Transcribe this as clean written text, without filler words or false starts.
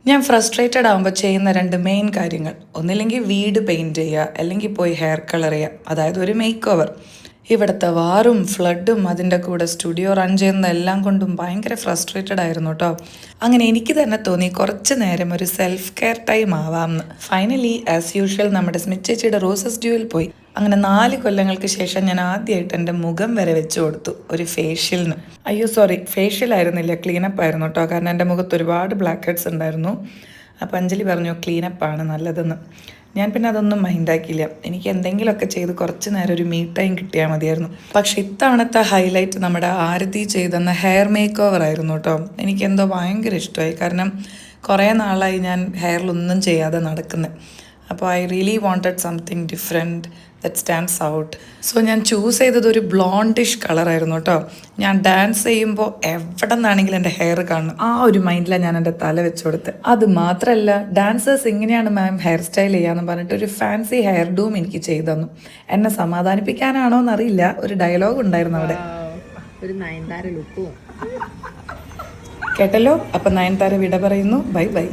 ഞാൻ ഫ്രസ്ട്രേറ്റഡ് ആകുമ്പോൾ ചെയ്യുന്ന രണ്ട് മെയിൻ കാര്യങ്ങൾ, ഒന്നില്ലെങ്കിൽ വീട് പെയിൻറ്റ് ചെയ്യുക, അല്ലെങ്കിൽ പോയി ഹെയർ കളർ ചെയ്യുക, അതായത് ഒരു മേക്ക് ഓവർ. ഇവിടുത്തെ വാറും ഫ്ലഡും അതിൻ്റെ കൂടെ സ്റ്റുഡിയോ റൺ ചെയ്യുന്ന എല്ലാം കൊണ്ടും ഭയങ്കര ഫ്രസ്ട്രേറ്റഡ് ആയിരുന്നു കേട്ടോ. അങ്ങനെ എനിക്ക് തന്നെ തോന്നി കുറച്ച് നേരം ഒരു സെൽഫ് കെയർ ടൈം ആവാമെന്ന്. ഫൈനലി ആസ് യൂഷ്വൽ നമ്മുടെ സ്മിത്ത് ചേച്ചിയുടെ റോസസ് ഡ്യൂവിൽ പോയി. അങ്ങനെ 4 കൊല്ലങ്ങൾക്ക് ശേഷം ഞാൻ ആദ്യമായിട്ട് എൻ്റെ മുഖം വരെ വെച്ച് കൊടുത്തു ഒരു ഫേഷ്യലിന്. അയ്യോ സോറി, ഫേഷ്യൽ ആയിരുന്നില്ല, ക്ലീനപ്പ് ആയിരുന്നു കേട്ടോ. കാരണം എൻ്റെ മുഖത്ത് ഒരുപാട് ബ്ലാക്ക് ഹെഡ്സ് ഉണ്ടായിരുന്നു. അപ്പോൾ അഞ്ജലി പറഞ്ഞു ക്ലീനപ്പാണ് നല്ലതെന്ന്. ഞാൻ പിന്നെ അതൊന്നും മൈൻഡാക്കിയില്ല. എനിക്ക് എന്തെങ്കിലുമൊക്കെ ചെയ്ത് കുറച്ച് നേരം ഒരു മീ ടൈം കിട്ടിയാൽ മതിയായിരുന്നു. പക്ഷേ ഇത്തവണത്തെ ഹൈലൈറ്റ് നമ്മുടെ ആരതി ചെയ്തെന്ന ഹെയർ മേക്ക് ഓവർ ആയിരുന്നു കേട്ടോ. എനിക്കെന്തോ ഭയങ്കര ഇഷ്ടമായി. കാരണം കുറേ നാളായി ഞാൻ ഹെയറിലൊന്നും ചെയ്യാതെ നടക്കുന്നത്. അപ്പോൾ I really wanted something different that stands out. So ഞാൻ ചൂസ് ചെയ്തത് ഒരു ബ്ലോണ്ടിഷ് കളറായിരുന്നു കേട്ടോ. ഞാൻ ഡാൻസ് ചെയ്യുമ്പോൾ എവിടെ നിന്നാണെങ്കിലും എൻ്റെ ഹെയർ കാണും, ആ ഒരു മൈൻഡിലാണ് ഞാൻ എൻ്റെ തല വെച്ച് കൊടുത്തത്. അത് മാത്രമല്ല, ഡാൻസേഴ്സ് ഇങ്ങനെയാണ് മാം ഹെയർ സ്റ്റൈൽ ചെയ്യാന്ന് പറഞ്ഞിട്ട് ഒരു ഫാൻസി ഹെയർ ഡൂം എനിക്ക് ചെയ്തു തന്നു. എന്നെ സമാധാനിപ്പിക്കാനാണോ എന്നറിയില്ല, ഒരു ഡയലോഗ് ഉണ്ടായിരുന്നു അവിടെ. ഒരു നയൻതാര ലുക്കും കേട്ടല്ലോ. അപ്പം നയൻതാര വിട പറയുന്നു. Bye bye.